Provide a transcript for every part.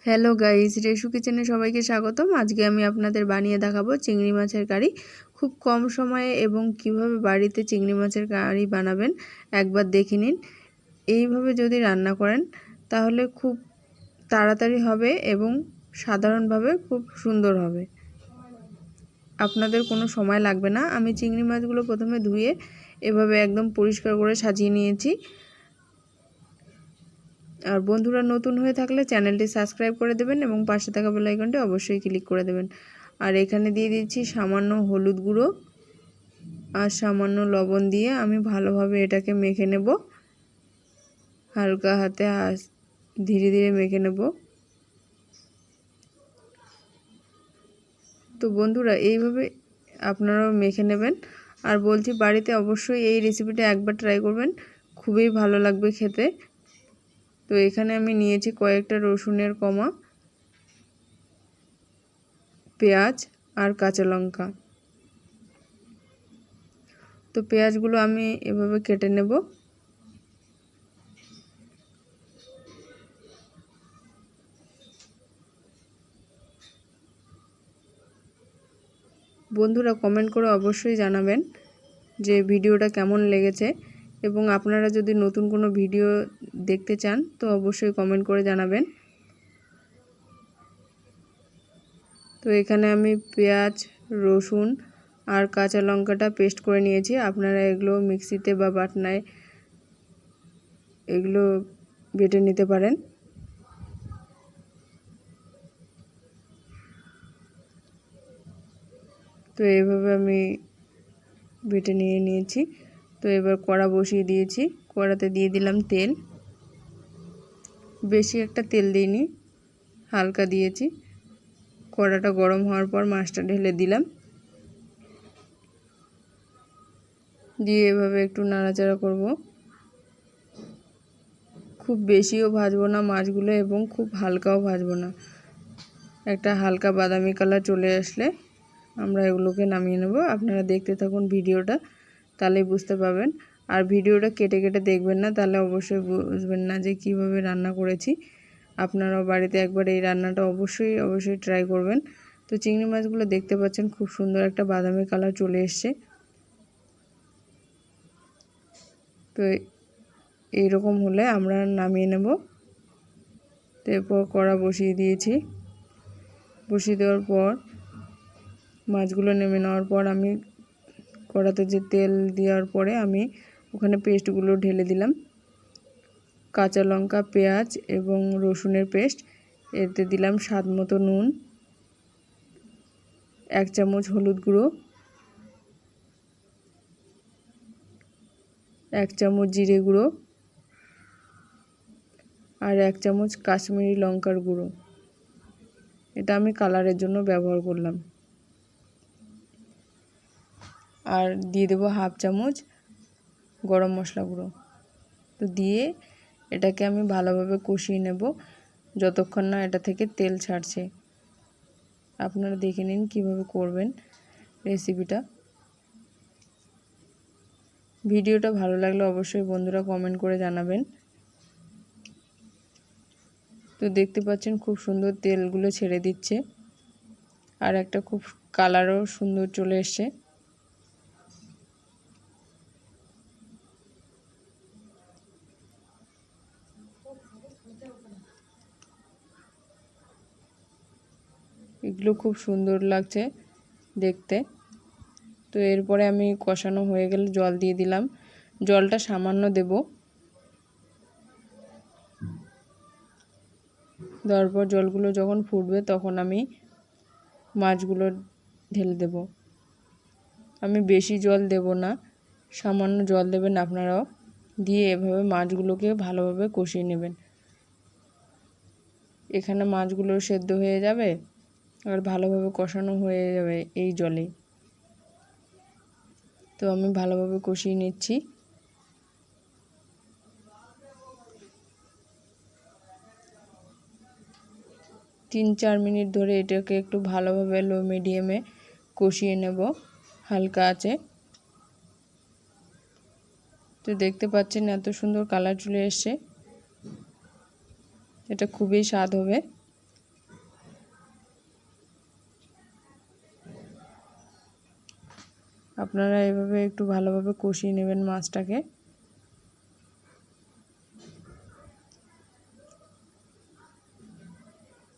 Hello guys, রেশু কিচেনে সবাইকে স্বাগতম। আজকে আমি আপনাদের বানিয়ে দেখাবো চিংড়ি মাছের কারি। খুব কম সময়ে এবং কিভাবে বাড়িতে চিংড়ি মাছের কারি বানাবেন একবার দেখে নিন। এইভাবে যদি রান্না করেন তাহলে খুব তাড়াতাড়ি হবে এবং সাধারণভাবে খুব সুন্দর হবে। আপনাদের কোনো সময় লাগবে না। আমি চিংড়ি মাছগুলো প্রথমে ধুয়ে এভাবে একদম পরিষ্কার করে সাজিয়ে নিয়েছি। আর বন্ধুরা নতুন হয়ে থাকলে চ্যানেলটি সাবস্ক্রাইব করে দেবেন এবং পাশে থাকা বেল আইকনটি অবশ্যই ক্লিক করে দেবেন। আর এখানে দিয়ে দিচ্ছি সামান্য হলুদ গুঁড়ো আর সামান্য লবণ দিয়ে আমি ভালোভাবে এটাকে মেখে নেব। হালকা হাতে ধীরে ধীরে মেখে নেব। তো বন্ধুরা এইভাবে আপনারাও মেখে নেবেন। আর বলছি বাড়িতে অবশ্যই এই রেসিপিটা একবার ট্রাই করবেন, খুবই ভালো লাগবে খেতে। তো এখানে আমি নিয়েছি কয়েকটা রসুনের কোয়া, পেঁয়াজ আর কাঁচা লঙ্কা। তো পেঁয়াজগুলো আমি এভাবে কেটে নেব। বন্ধুরা কমেন্ট করে অবশ্যই জানাবেন যে ভিডিওটা কেমন লেগেছে, এবং আপনারা যদি নতুন কোনো ভিডিও দেখতে চান তো অবশ্যই কমেন্ট করে জানাবেন। তো এখানে আমি পেঁয়াজ, রসুন আর কাঁচা লঙ্কাটা পেস্ট করে নিয়েছি। আপনারা এগুলো মিক্সিতে বা বাটনায় এগুলো বেটে নিতে পারেন। তো এইভাবে আমি বেটে নিয়েছি। তো এবার কড়া বসিয়ে দিয়েছি। কড়াতে দিয়ে দিলাম তেল। বেশি একটা তেল দিইনি, হালকা দিয়েছি। কড়াটা গরম হওয়ার পর মাছটা ঢেলে দিলাম, দিয়ে এভাবে একটু নাড়াচাড়া করব। খুব বেশিও ভাজবো না মাছগুলো এবং খুব হালকাও ভাজবো না। একটা হালকা বাদামি কালার চলে আসলে আমরা এগুলোকে নামিয়ে নেব। আপনারা দেখতে থাকুন ভিডিওটা, তাহলেই বুঝতে পারবেন। আর ভিডিওটা কেটে কেটে দেখবেন না, তাহলে অবশ্যই বুঝবেন না যে কিভাবে রান্না করেছি। আপনারাও বাড়িতে একবার এই রান্নাটা অবশ্যই ট্রাই করবেন। তো চিংড়ি মাছগুলো দেখতে পাচ্ছেন খুব সুন্দর একটা বাদামি কালার চলে এসছে। তো এইরকম হলে আমরা নামিয়ে নেব। তো এরপর কড়া বসিয়ে দিয়েছি। বসিয়ে দেওয়ার পর মাছগুলো নেমে নেওয়ার পর আমি কড়াতে যে তেল দেওয়ার পরে আমি ওখানে পেস্টগুলো ঢেলে দিলাম। কাঁচা লঙ্কা, পেঁয়াজ এবং রসুনের পেস্ট। এতে দিলাম স্বাদ মতো নুন, 1 চামচ হলুদ গুঁড়ো, 1 চামচ জিরে গুঁড়ো আর 1 চামচ কাশ্মীরি লঙ্কার গুঁড়ো। এটা আমি কালারের জন্য ব্যবহার করলাম। আর দিয়ে দেবো 1/2 চামচ গরম মশলা গুঁড়ো। তো দিয়ে এটাকে আমি ভালোভাবে কষিয়ে নেব যতক্ষণ না এটা থেকে তেল ছাড়ছে। আপনারা দেখে নিন কিভাবে করবেন রেসিপিটা। ভিডিওটা ভালো লাগলে অবশ্যই বন্ধুরা কমেন্ট করে জানাবেন। তো দেখতে পাচ্ছেন খুব সুন্দর তেলগুলো ছেড়ে দিচ্ছে, আর একটা খুব কালারও সুন্দর চলে এসছে। এগুলো খুব সুন্দর লাগছে দেখতে। তো এরপরে আমি কষানো হয়ে গেলে জল দিয়ে দিলাম। জলটা সামান্য দেব। দেওয়ার পর জলগুলো যখন ফুটবে তখন আমি মাছগুলো ঢেলে দেব। আমি বেশি জল দেব না, সামান্য জল দেবেন আপনারাও। দিয়ে এভাবে মাছগুলোকে ভালোভাবে কষিয়ে নেবেন। এখানে মাছগুলো সেদ্ধ হয়ে যাবে আর ভালোভাবে কষানো হয়ে যাবে এই জলে। তো আমি ভালোভাবে কষিয়ে নিচ্ছি। তিন চার মিনিট ধরে এটাকে একটু ভালোভাবে লো মিডিয়ামে কষিয়ে নেব হালকা আঁচে। তো দেখতে পাচ্ছেন এত সুন্দর কালার চলে এসছে। এটা খুবই স্বাদ হবে। আপনারা এভাবে একটু ভালোভাবে কষিয়ে নেবেন মাছটাকে।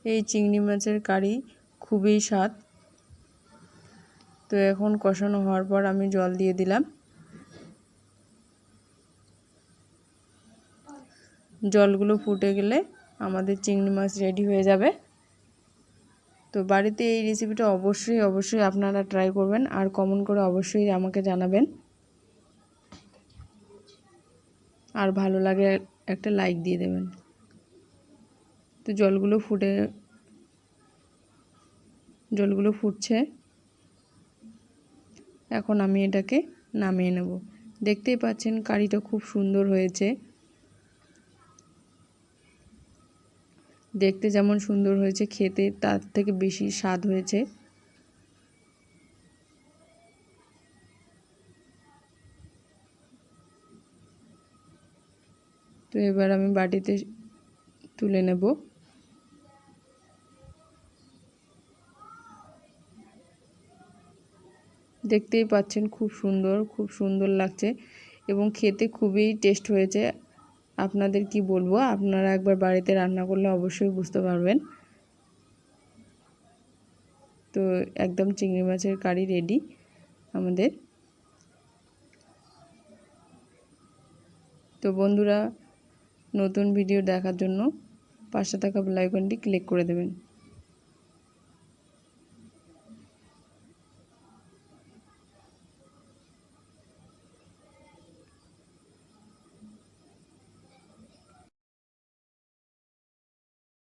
এই চিংড়ি মাছের কারি খুবই স্বাদ। তো এখন কষানো হওয়ার পর আমি জল দিয়ে দিলাম। জলগুলো ফুটে গেলে আমাদের চিংড়ি মাছ রেডি হয়ে যাবে। তো বাড়িতে এই রেসিপিটা অবশ্যই আপনারা ট্রাই করবেন আর কমেন্ট করে অবশ্যই আমাকে জানাবেন। আর ভালো লাগে একটা লাইক দিয়ে দেবেন। তো জলগুলো ফুটছে। এখন আমি এটাকে নামিয়ে নেব। দেখতেই পাচ্ছেন কারিটা খুব সুন্দর হয়েছে। দেখতে যেমন সুন্দর হয়েছে, খেতে তার থেকে বেশি স্বাদ হয়েছে। তো এবার আমি বাটিতে তুলে নেব। দেখতেই পাচ্ছেন খুব সুন্দর লাগছে এবং খেতে খুবই টেস্ট হয়েছে। আপনাদের কি বলবো, আপনারা একবার বাড়িতে রান্না করলে অবশ্যই বুঝতে পারবেন। তো একদম চিংড়ি মাছের কারি রেডি আমাদের। তো বন্ধুরা, নতুন ভিডিও দেখার জন্য পাশে থাকা বেল আইকনটি ক্লিক করে দেবেন।